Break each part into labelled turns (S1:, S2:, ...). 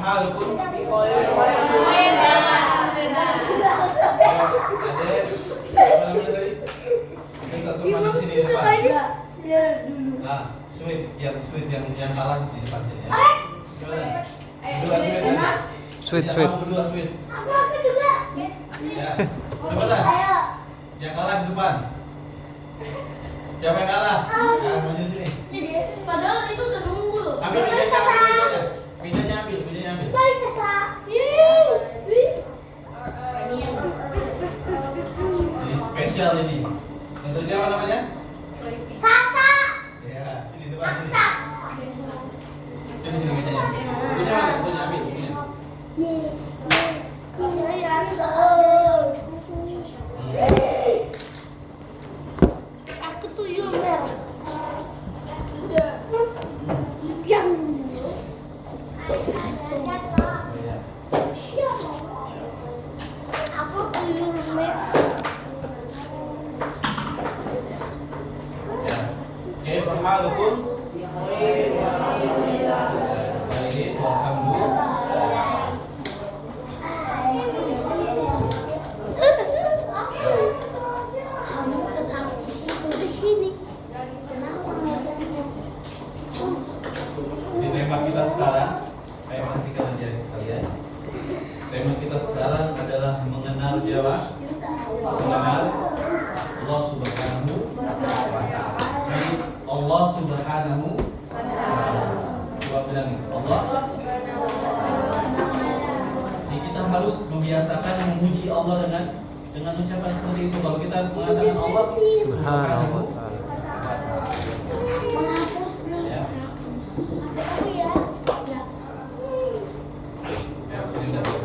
S1: halukum? Nah, sweet yang kalah di depan sini ya. Berdua sweet ya.
S2: Sweet.
S1: Berdua sweet.
S3: Aku juga.
S1: Ya. Coba dah. Yang kalah di depan. Siapa yang kalah? Nah, maju sini.
S3: Padahal itu udah nunggu loh.
S1: Ambil mejanya. Mejanya ambil.
S3: Baik, Kakak.
S1: Ini spesial ini. Untuk siapa namanya?
S3: Sasa.
S1: Ya, sini depan sini. Sini mejanya. Bukunya mana? Bukunya ambil. Bukunya.
S3: Aku tuyul merah. Yang aku tuyul merah.
S1: Ya. Kaifa halukum? Baik, alhamdulillah.
S3: Kamu tetap di sini. Kenapa nggak datang?
S1: Di tema kita sekarang, perhatikan adik-adik sekalian. Tema kita sekarang adalah mengenal siapa? Mengenal Allah Subhanahu wa Ta'ala. Jadi Allah Subhanahu wa Ta'ala. Coba bilang itu, Allah. Jadi kita harus membiasakan memuji Allah dengan ucapan seperti itu. Kalau kita mengatakan Allah Subhanahu wa Ta'ala.
S3: Menghapus dulu.
S1: Ya.
S3: Tapi ya.
S1: Ya, sini udah siap.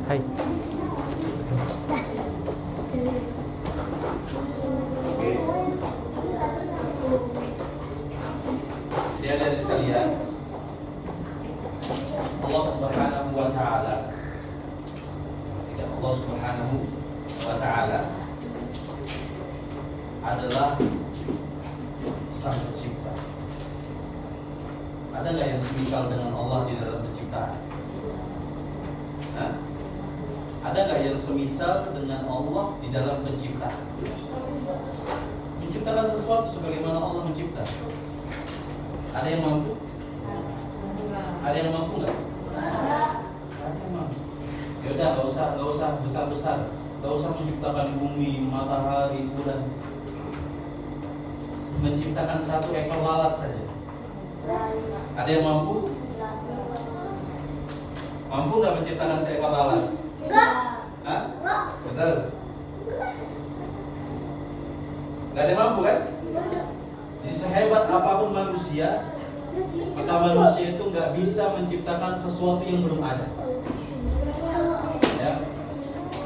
S2: Hai.
S1: Jadi ada sekalian, Allah Subhanahu wa Ta'ala, Allah Subhanahu wa Ta'ala adalah Sang Pencipta. Ada nggak yang semisal dengan Allah di dalam penciptaan? Hah? Ada nggak yang semisal dengan Allah di dalam penciptaan? Menciptakan sesuatu sebagaimana Allah mencipta. Ada yang mampu? Ada yang mampu nggak? Ada yang mampu. Ya udah, nggak usah besar-besar, nggak usah menciptakan bumi, matahari, bulan. Menciptakan satu ekor lalat saja. Ada yang mampu? Mampu nggak menciptakan seekor lalat? Hah? Betul. Nggak ada yang mampu kan? Jadi sehebat apapun manusia, kita manusia itu nggak bisa menciptakan sesuatu yang belum ada. Ya.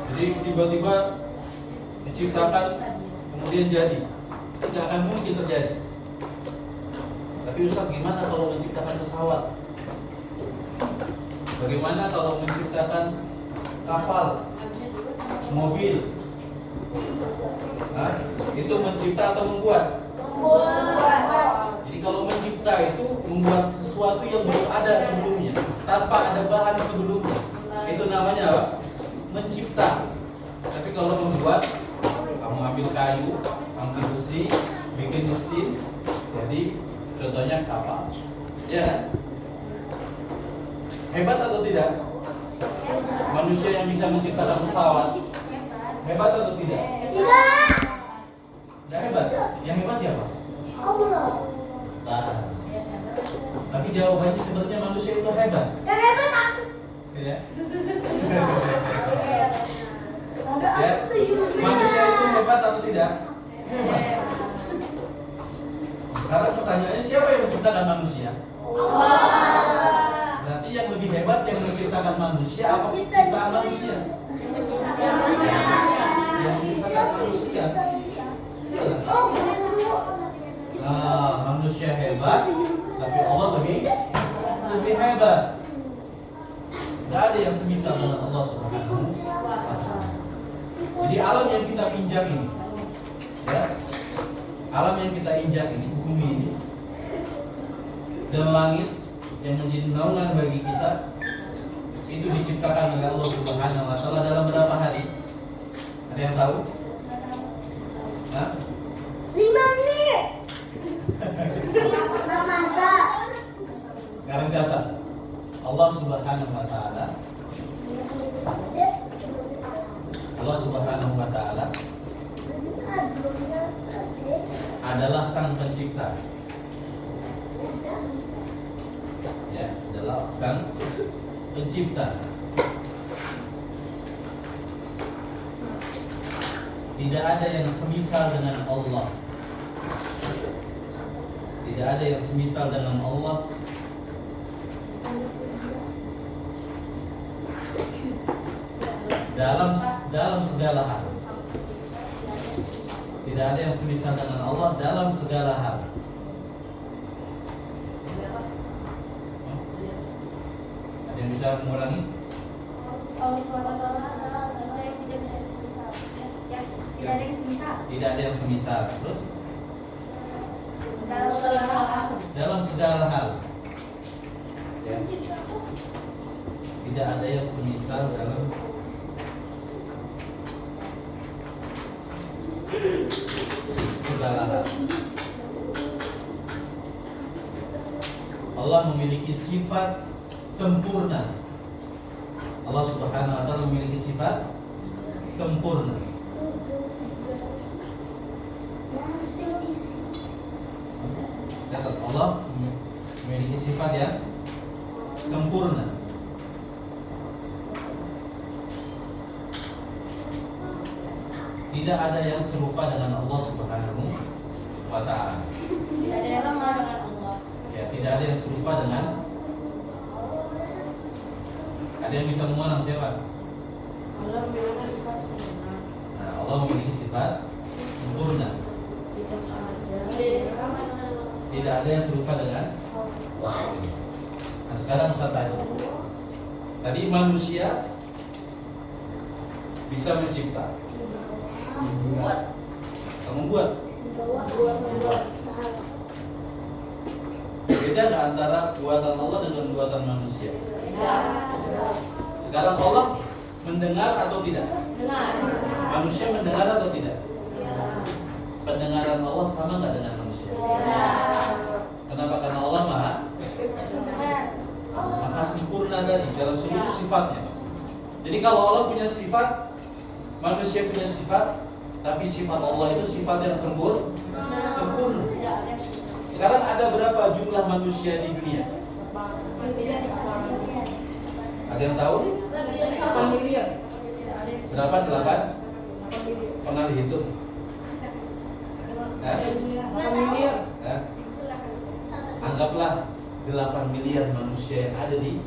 S1: Jadi tiba-tiba diciptakan kemudian jadi, tidak akan mungkin terjadi. Tapi Ustaz, gimana kalau menciptakan pesawat? Bagaimana kalau menciptakan kapal, mobil? Hah? Itu mencipta atau membuat? Jadi kalau mencipta itu membuat sesuatu yang belum ada sebelumnya, tanpa ada bahan sebelumnya. Itu namanya apa? Mencipta. Tapi kalau membuat, kamu ambil kayu, ambil besi, bikin mesin, jadi contohnya kapal. Ya kan? Hebat atau tidak? Manusia yang bisa menciptakan pesawat, hebat atau tidak?
S3: Tidak.
S1: Tidak hebat. Yang hebat siapa?
S3: Allah.
S1: Nah, tapi jawabannya sebenarnya manusia itu hebat.
S3: Yang hebat aku.
S1: Ya.
S3: Ada
S1: Ya.
S3: aku tuyul
S1: Manusia itu
S3: merah.
S1: hebat atau tidak? Hebat. Sekarang pertanyaannya, siapa yang menciptakan manusia? Berarti yang lebih hebat yang menciptakan manusia apa ciptaan manusia? Yang menciptakan manusia.
S3: Oh,
S1: Nah, manusia hebat, tapi Allah lebih hebat. Tidak ada yang semisal dengan Allah Subhanahu wa Ta'ala. Jadi alam yang kita injak ini, ya, alam yang kita injak ini, bumi ini, dan langit yang menjadi naungan bagi kita itu diciptakan oleh Allah Subhanahu wa taala dalam berapa hari? Ada yang tahu? Hah?
S3: 5 menit. Nggak masak.
S1: Sekarang catat. Allah Subhanahu wa taala adalah sang pencipta. Ya, adalah sang pencipta. Tidak ada yang semisal dengan Allah. Tidak ada yang semisal dengan Allah. Dalam segala hal. Tidak ada yang semisal dengan Allah dalam segala hal. Ada yang bisa mengulangi?
S3: Allah SWT adalah Allah yang tidak bisa semisal. Tidak ada yang semisal.
S1: Tidak ada yang semisal. Terus?
S3: Dalam segala hal.
S1: Dalam segala hal. Ya. Tidak ada yang semisal dalam segala hal. Allah memiliki sifat sempurna. Allah Subhanahu wa taala memiliki sifat sempurna. Kata Allah memiliki sifat yang sempurna. Tidak ada yang serupa dengan Allah Subhanahu wa taala.
S3: Tidak ada yang sama dengan Allah.
S1: Ya, tidak ada yang serupa dengan. Ada yang bisa mengulang siapa?
S3: Allah memiliki sifat sempurna.
S1: Nah, Allah memiliki sifat sempurna. Tidak ada yang serupa dengan. Nah, sekarang Ustaz tanya. Tadi manusia bisa mencipta. Membuat. Beda nggak antara buatan Allah dengan buatan manusia? Sekarang Allah mendengar atau tidak? Manusia mendengar atau tidak? Pendengaran Allah sama nggak dengan manusia? Kenapa? Karena Allah maha sempurna tadi dalam seluruh sifatnya. Jadi kalau Allah punya sifat, manusia punya sifat, tapi sifat Allah itu sifat yang sempurna. Sekarang ada berapa jumlah manusia di dunia? Ada yang tahu? Berapa? 8? Pernah dihitung? Anggaplah 8 miliar manusia yang ada di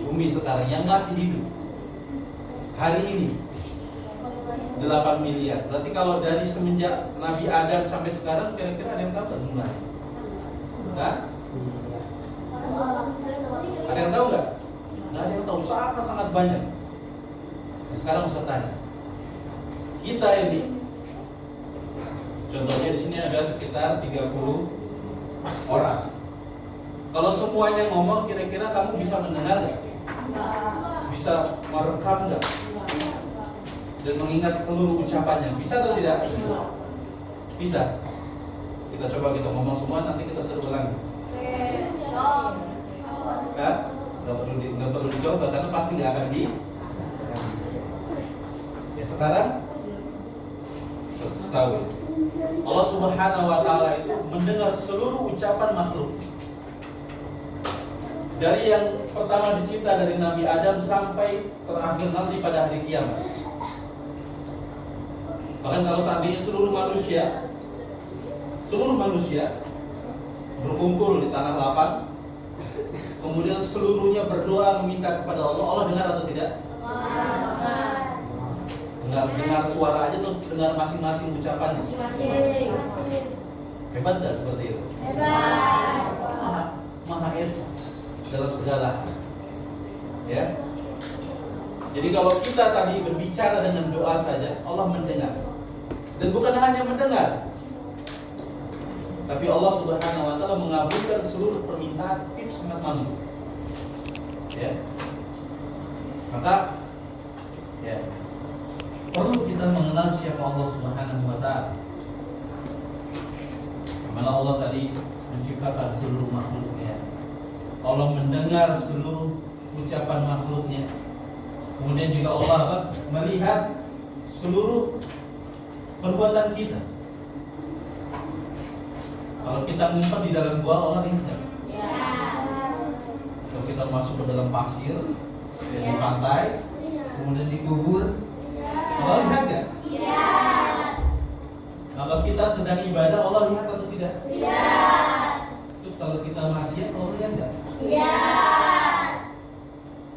S1: bumi sekarang yang masih hidup hari ini. 8 miliar. Berarti kalau dari semenjak Nabi Adam sampai sekarang kira-kira ada yang tahu nggak jumlahnya? Hah? Ada yang tahu nggak? Nggak ada yang tahu. Sangat banyak. Nah, sekarang Ustaz tanya. Kita ini, contohnya di sini ada sekitar 30 orang. Kalau semuanya ngomong, kira-kira kamu bisa mendengar nggak? Bisa merekam nggak? Dan mengingat seluruh ucapannya, bisa atau tidak? Bisa. Kita coba kita ngomong semua, nanti kita seru lagi. Ya, nggak perlu dicoba karena pasti nggak akan di. Ya sekarang, ketahui Allah Subhanahu wa taala itu mendengar seluruh ucapan makhluk. Dari yang pertama dicipta dari Nabi Adam sampai terakhir nanti pada hari kiamat. Bahkan kalau seandainya seluruh manusia berkumpul di tanah lapang, kemudian seluruhnya berdoa meminta kepada Allah, Allah dengar atau tidak? Dengar suara aja tuh, dengar masing-masing ucapannya. Hebat gak seperti itu? Maha Esa dalam segala hal. Ya. Jadi kalau kita tadi berbicara dengan doa saja, Allah mendengar. Dan bukan hanya mendengar, Tapi Allah Subhanahu wa taala mengabulkan seluruh permintaan, itu sangat mampu. Ya. Maka ya, perlu kita mengenal siapa Allah Subhanahu wa taala. Mana Allah tadi menciptakan seluruh makhluknya. Allah mendengar seluruh ucapan makhluknya. Kemudian juga Allah melihat seluruh perbuatan kita. Kalau kita ngumpet di dalam gua, Allah lihat nggak?
S3: Ya.
S1: Kalau kita masuk ke dalam pasir, di pantai, kemudian dikubur, Allah lihat nggak?
S3: Ya.
S1: Kalau kita sedang ibadah, Allah lihat atau tidak?
S3: Ya.
S1: Terus kalau kita maksiat, Allah lihat nggak?
S3: Ya.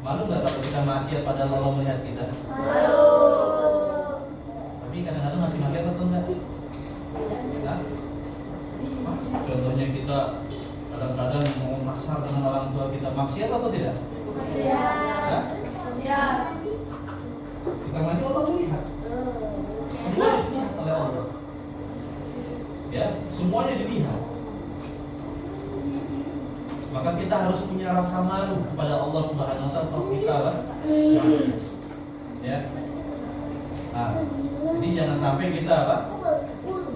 S1: Malu nggak kalau kita maksiat padahal Allah melihat kita?
S3: Malu.
S1: Tapi kadang-kadang masih maksiat atau enggak? Nah, contohnya kita kadang-kadang mau kasar dengan orang tua kita, maksiat atau tidak?
S3: Maksiat. Maksiat.
S1: Kita mati Allah melihat. Semuanya dilihat oleh Allah. Ya, semuanya dilihat. Maka kita harus punya rasa malu kepada Allah Subhanahu wa taala kalau kita maksiat. Ya. Nah, jadi jangan sampai kita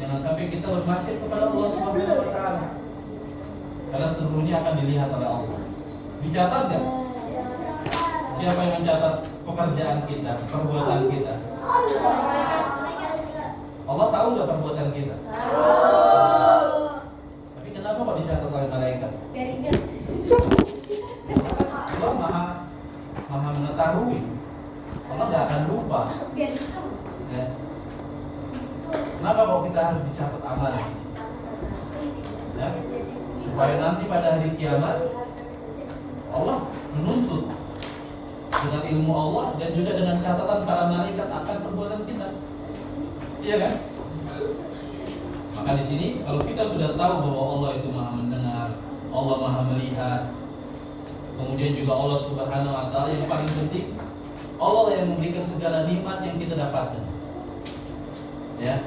S1: jangan sampai kita bermaksiat kepada Allah Subhanahu wa taala. Karena seluruhnya akan dilihat oleh Allah. Dicatat enggak? Siapa yang mencatat pekerjaan kita, perbuatan kita? Allah tahu nggak perbuatan kita?
S3: Tahu.
S1: Tapi kenapa kok dicatat oleh malaikat?
S3: Biar ingat.
S1: Allah maha mengetahui. Allah nggak akan lupa.
S3: Biar ingat.
S1: Ya. Kenapa kok kita harus dicatat amalnya? Ya. Supaya nanti pada hari kiamat Allah menuntut dengan ilmu Allah dan juga dengan catatan para malaikat akan perbuatan kita. Iya kan? Maka di sini kalau kita sudah tahu bahwa Allah itu maha mendengar, Allah maha melihat, kemudian juga Allah Subhanahu wa taala yang paling penting, Allah yang memberikan segala nikmat yang kita dapatkan. Ya.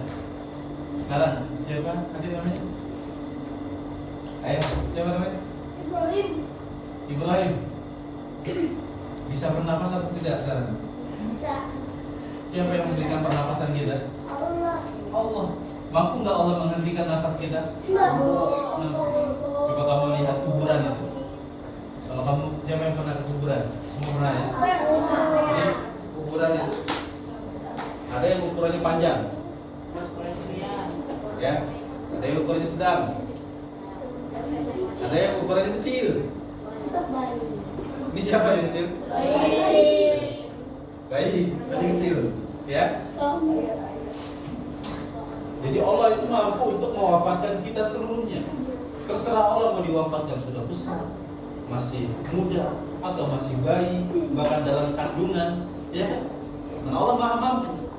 S1: Sekarang siapa? Adik namanya? Ayo, siapa namanya?
S3: Ibrahim.
S1: Ibrahim. Bisa bernapas atau tidak sekarang?
S3: Bisa.
S1: Siapa yang memberikan pernapasan kita?
S3: Allah.
S1: Allah. Mampu nggak Allah menghentikan nafas kita?
S3: Mampu.
S1: Coba kamu lihat kuburan itu. Kalau kamu, siapa yang pernah ke kuburan? Semua pernah ya? Jadi kuburan itu ada yang ukurannya panjang, ya. Ada yang ukurannya sedang, ada yang ukurannya kecil.
S3: Untuk bayi.
S1: Ini siapa yang kecil?
S3: Bayi.
S1: Bayi, masih kecil, ya. Jadi Allah itu mampu untuk mewafatkan kita seluruhnya. Terserah Allah mau diwafatkan sudah besar, masih muda, atau masih bayi, bahkan dalam kandungan, ya. Dan Allah maha mampu,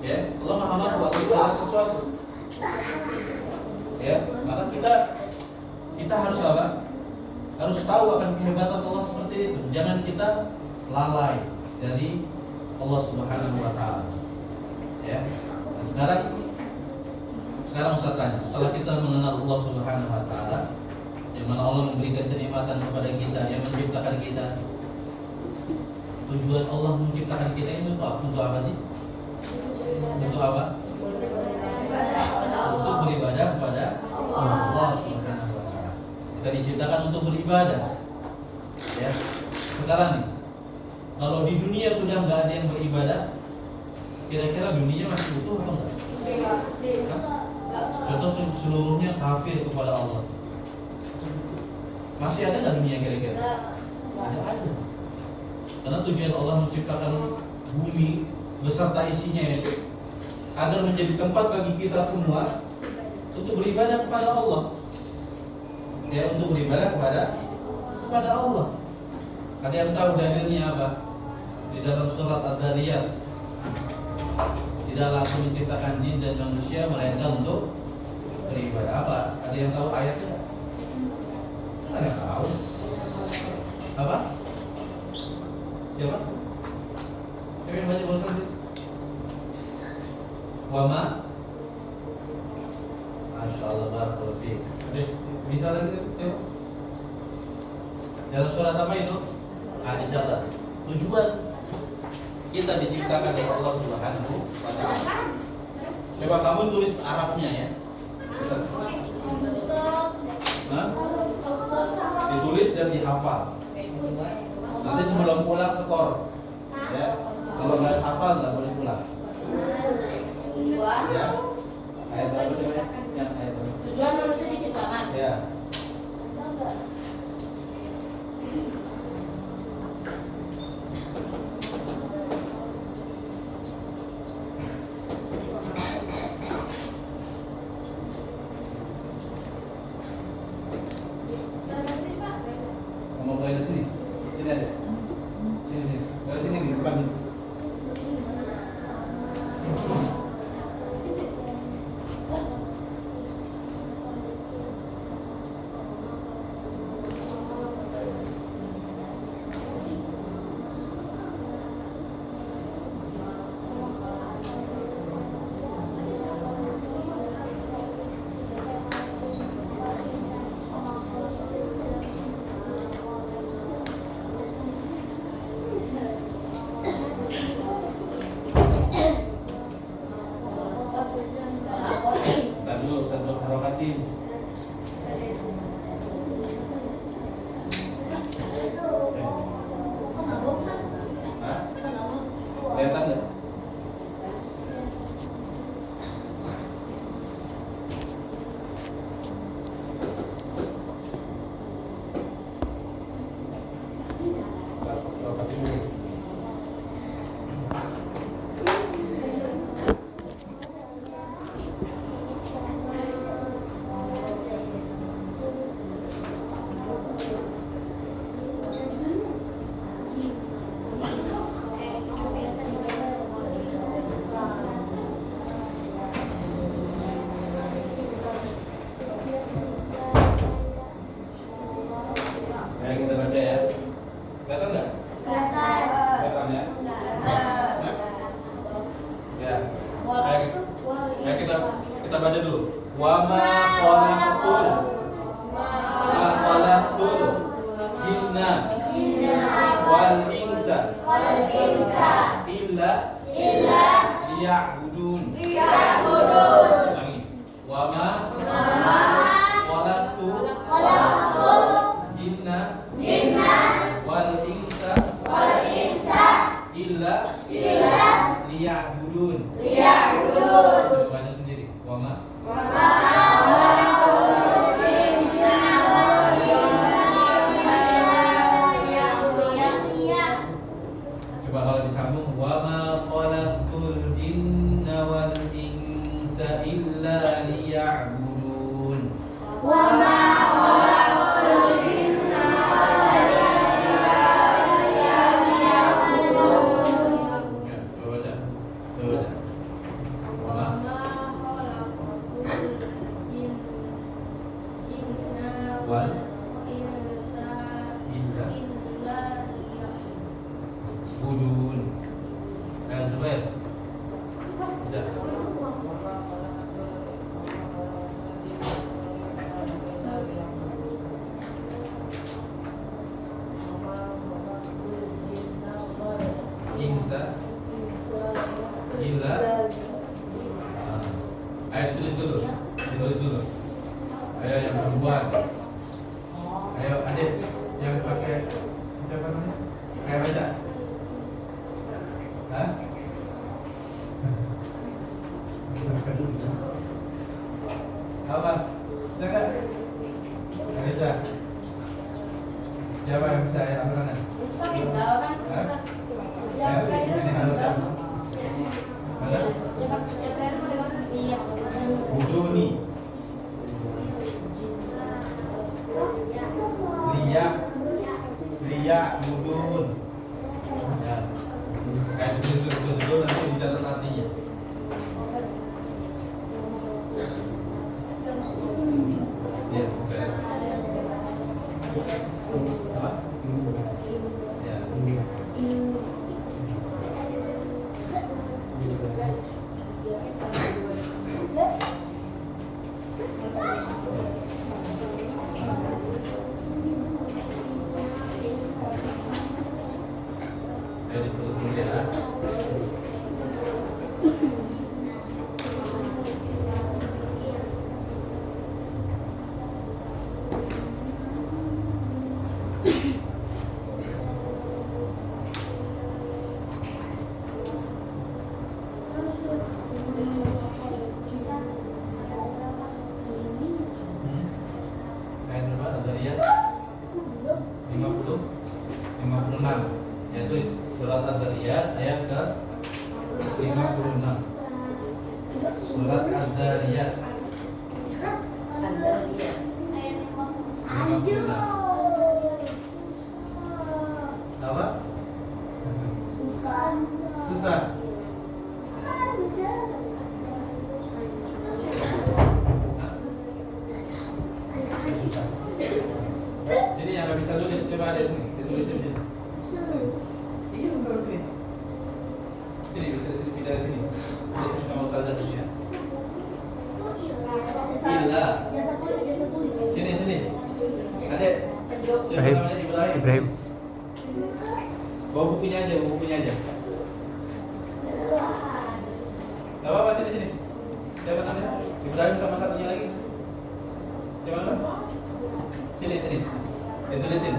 S1: ya. Allah maha mampu atas segala sesuatu, ya. Maka kita harus apa? Harus tahu akan kehebatan Allah seperti itu. Jangan kita lalai dari Allah Subhanahu wa taala. Ya. Nah, sekarang Ustaz tanya, setelah kita mengenal Allah Subhanahu wa taala, yang mana Allah memberikan kenikmatan kepada kita, yang menciptakan kita. Tujuan Allah menciptakan kita ini untuk apa sih? Untuk apa? Untuk beribadah kepada Allah Subhanahu wa taala. Kita diciptakan untuk beribadah. Ya. Sekarang nih, kalau di dunia sudah nggak ada yang beribadah, kira-kira dunia masih utuh atau enggak? Hah? Contoh seluruhnya kafir kepada Allah. Masih ada nggak dunia kira-kira? Ada. Karena tujuan Allah menciptakan bumi beserta isinya itu agar menjadi tempat bagi kita semua untuk beribadah kepada Allah. Ya, untuk beribadah kepada Allah. Ada yang tahu dalilnya apa? Di dalam surat Ad-Dariyat, tidaklah aku menciptakan jin dan manusia melainkan untuk beribadah. Apa? Ada yang tahu ayatnya? Ada yang tahu? Apa? Siapa? Siapa yang baca bahasa Inggris? Wama. Masya Allah, barakallahu bisa lagi tengok. Dalam surat apa itu? Nah, dicatat. Tujuan kita diciptakan oleh Allah Subhanahu wa Ta'ala. Coba kamu tulis Arabnya ya. Bisa. Nah, ditulis dan dihafal. Nanti sebelum pulang skor. Ya. Kalau nggak hafal nggak boleh pulang. Ya. Ayat berapa coba ya? Yang ayat berapa?
S3: Tujuan manusia diciptakan.
S1: Ya. Kamu mulai dari sini. Sini ada. Sini. Dari sini di depan. Satu harokatin. Hah? Kelihatan nggak? Harokatin dulu. Ya, kita baca ya. Kelihatan nggak? Kelihatan ya? Hah? Ya. Ayo kita baca dulu. Wa ma khalaqtul jinna wal insa illa liya'budun. Ulangi. Wa ma khalaqtul jinna wal insa illa liya'budun. Baca sendiri. Wa ma. Coba kalau disambung. Wa ma khalaqtul jinna wal insa illa liya'budun. Ya, coba baca. Coba baca. Wa ma wal illa budun. Yang Zubair. Baca. Insa illa. Ayo ditulis dulu. Ayo yang perempuan. Ayo adik yang pakai siapa namanya? Ayo baca. Hah? Apa? Silakan. Bisa. Siapa yang bisa ya Al-Quran? Hah? Ya, ini Al-Quran. Mana? Buduni. Liya budun. Ya. Kayak dulu nanti dicatat artinya. Ya, apa? Ya. Lihat ayat ke 56. Surat Az-Zariyat. Apa?
S3: Susah.
S1: Susah. Ini yang nggak bisa tulis, coba ada sini, ditulis sini. Iya, taruh sini. Sini bisa di sini, pindah di sini. Di sini sama ustazah di sini. Illa. Sini sini. Adek. Siapa namanya? Ibrahim.
S2: Ibrahim.
S1: Bawa bukunya aja, bawa bukunya aja. Gak apa-apa, sini sini. Siapa namanya? Ibrahim sama satunya lagi. Siapa namanya? Sini sini. Ditulisin.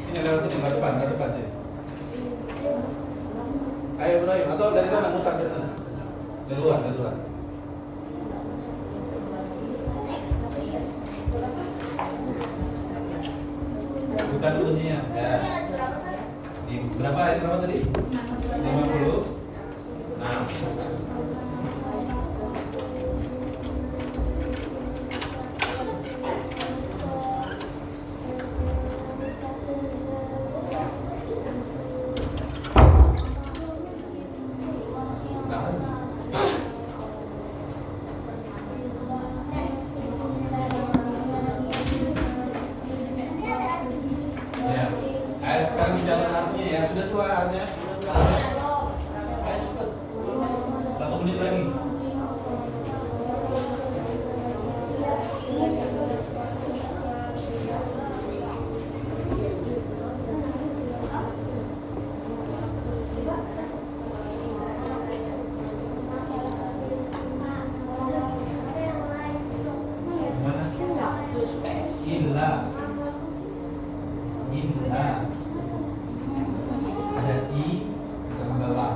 S1: Ini lewat sini, ke depan sini. Ayo Ibrahim, atau dari sana, mutar dari sana. Dari luar. Buka dulu nih ya. Di berapa tadi? 50. Nah. Ayo sekarang bicara artinya ya, sudah suaranya. Ayo cepet. 1 menit lagi. Gimana? Illa. Ada i tambah la.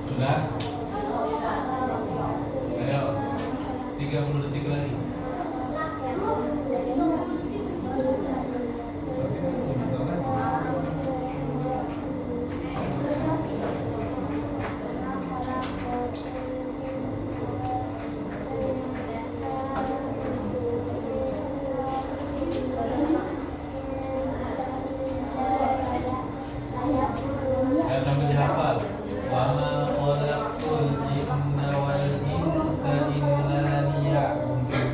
S1: Sudah? Ayo, 30 detik lagi. Ayo sampai dihafal. Wa ma khalaqtul jinna wal insa illa liya'budun.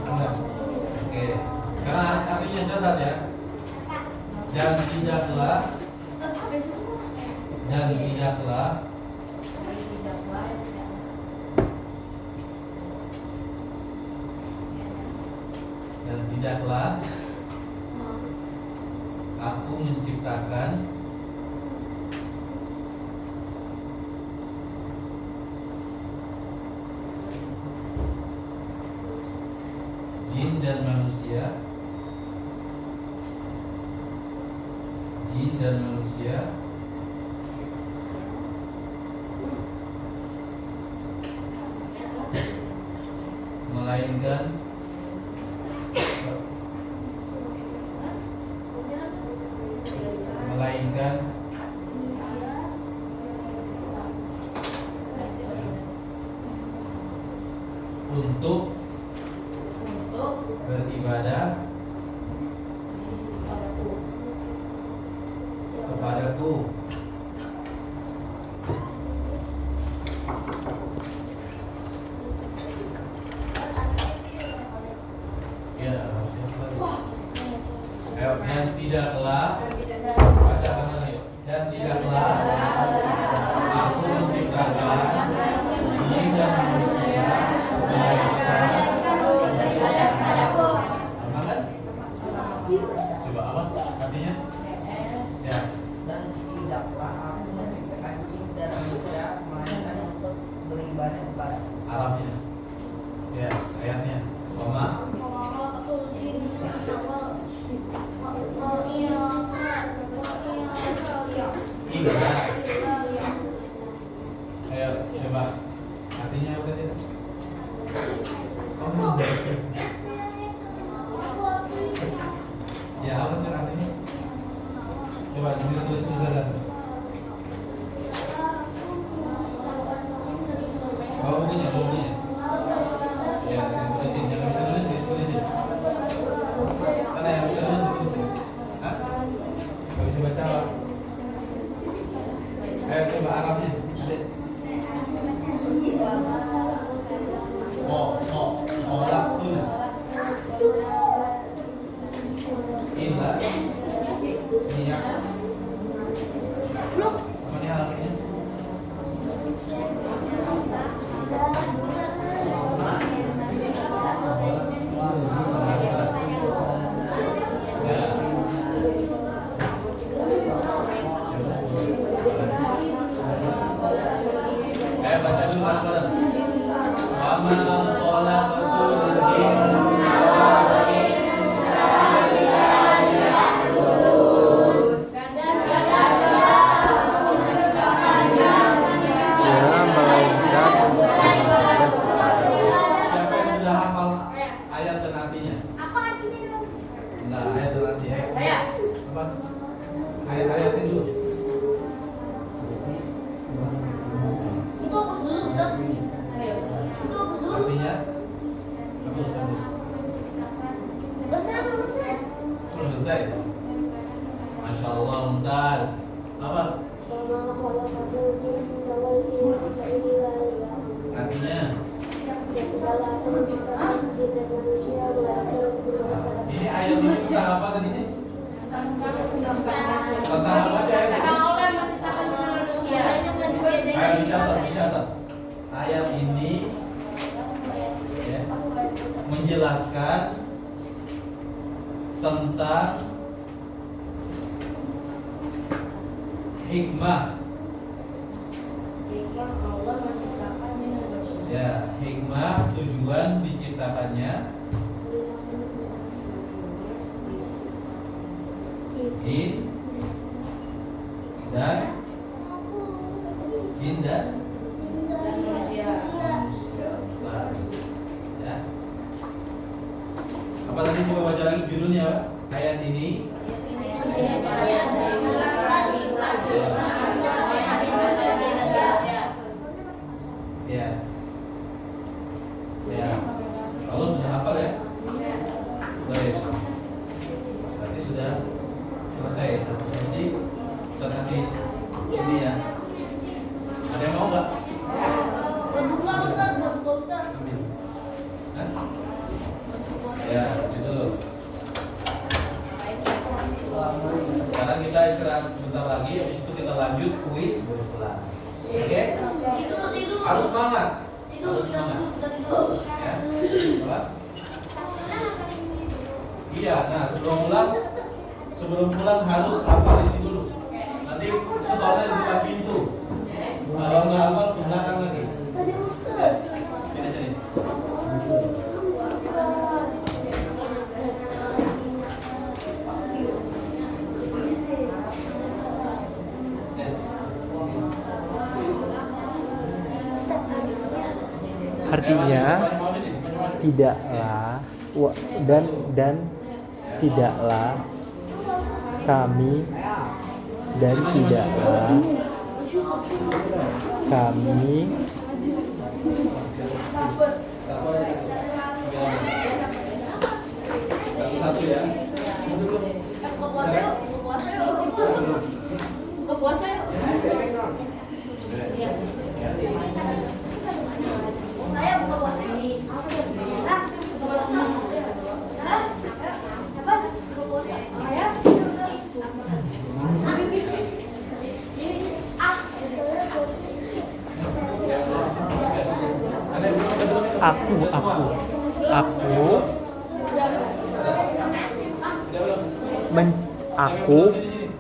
S1: Enggak. Oke. Karena artinya catat ya. Dan tidaklah aku menciptakan jin dan manusia melainkan untuk beribadah kepadaku. Ya, ayo, dan tidaklah bacakan lagi. Dan tidaklah aku menciptakan jin dan manusia melainkan apa kan? Coba apa artinya? Ya.
S4: Dan tidaklah
S1: hingga. Ayo coba. Artinya apa tadi? Oh, ya apa tuh artinya? Coba tulis dulu. Oh, bukunya. Ya, tulisin. Jangan bisa nulis, tulisin. Karena yang bisa nulis, tulisin. Hah? Gak bisa baca apa? Ayo coba Arabnya. Kolak tuna. Indah. Minyak. Apa nih artinya? Baca dulu bareng-bareng. Wa ma khalaqatul jinna wal insa illa liya'budun.
S2: Ya, malaikat.
S1: Siapa yang sudah hafal ayat dan artinya?
S3: Apa artinya dong?
S1: Enggak, ayat dan artinya. Apa? Ayat-ayatnya dulu.
S3: Itu hapus dulu, Ustaz. Itu hapus dulu.
S1: Artinya? Hapus.
S3: Dosa belum selesai.
S1: Belum selesai. Masya Allah, mumtaz. Apa? Artinya? Ini ayat ini tentang apa tadi sih? Tentang apa sih ayat? Ayo dicatat. Ayat ini ya, menjelaskan tentang hikmah. Ya, hikmah tujuan diciptakannya jin dan manusia. Ya. Apa tadi coba baca lagi judulnya apa? Ayat ini ya. Kalau sudah hafal ya? Baik. Berarti sudah selesai satu sesi. Sudah kasih ini ya. Ada yang mau nggak?
S3: Buka Ustaz.
S1: Ambil. Hah? Ya, itu. Sekarang kita istirahat sebentar lagi. Habis itu kita lanjut kuis bersebelah. Oke?
S3: Tidur.
S1: Harus semangat.
S3: Tidur.
S1: Ya. Apa? Iya. Nah, sebelum pulang harus hafal ini dulu. Nanti setornya di depan pintu. Kalau nggak hafal ke belakang lagi. Sini.
S2: Artinya tidaklah dan tidaklah kami dan tidaklah kami
S1: Satu ya.
S3: Buka puasa yuk. Ayo buka puasa.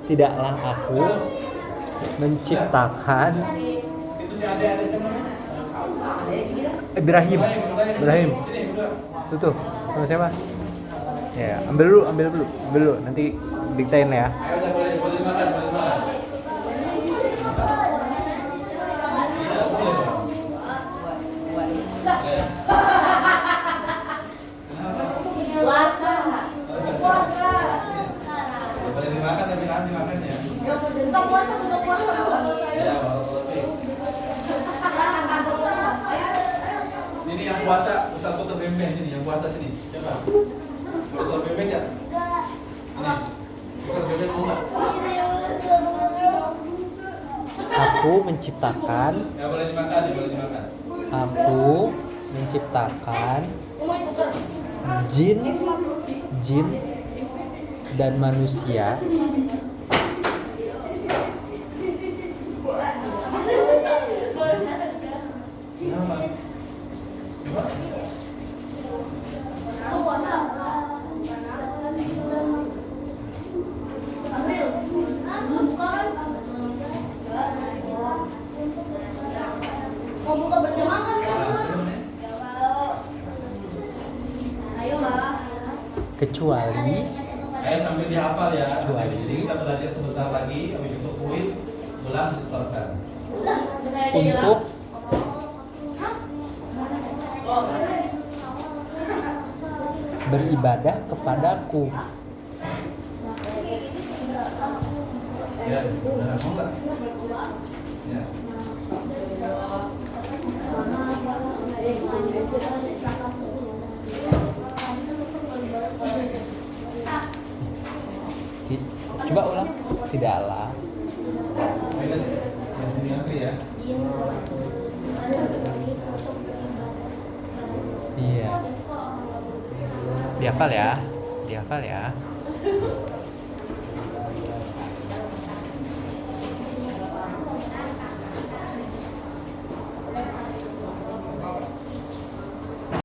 S2: tidaklah aku menciptakan
S1: Itu si ada siapa?
S2: Ibrahim. Tuh sama siapa? Ya, ambil dulu, nanti diktain ya.
S1: Ayo udah boleh dimakan. dimakan ya.
S3: Buka puasa, buka puasa.
S1: Ya, lebih. Ini yang puasa, Ustaz Puter Bembeng sini, yang puasa sini. Siapa? Puter Bembeng ya? Ini. Puter Bembeng mau nggak?
S2: Aku menciptakan.
S1: Ya boleh dimakan, ya boleh dimakan.
S2: Aku menciptakan jin dan manusia
S1: Kenapa? Coba.
S3: Mau buka berjamaah kan? Ayo lah.
S2: kecuali
S1: Ayo sambil dihafal ya.
S2: Dua.
S1: Jadi kita belajar sebentar lagi, habis itu kuis, ulang disetorkan.
S2: untuk beribadah kepadaku.
S1: Ya, udah mau nggak? Ya.
S2: Coba ulang. Tidaklah
S1: Ayo, yang sini ngantri ya.
S2: iya. Dihafal ya.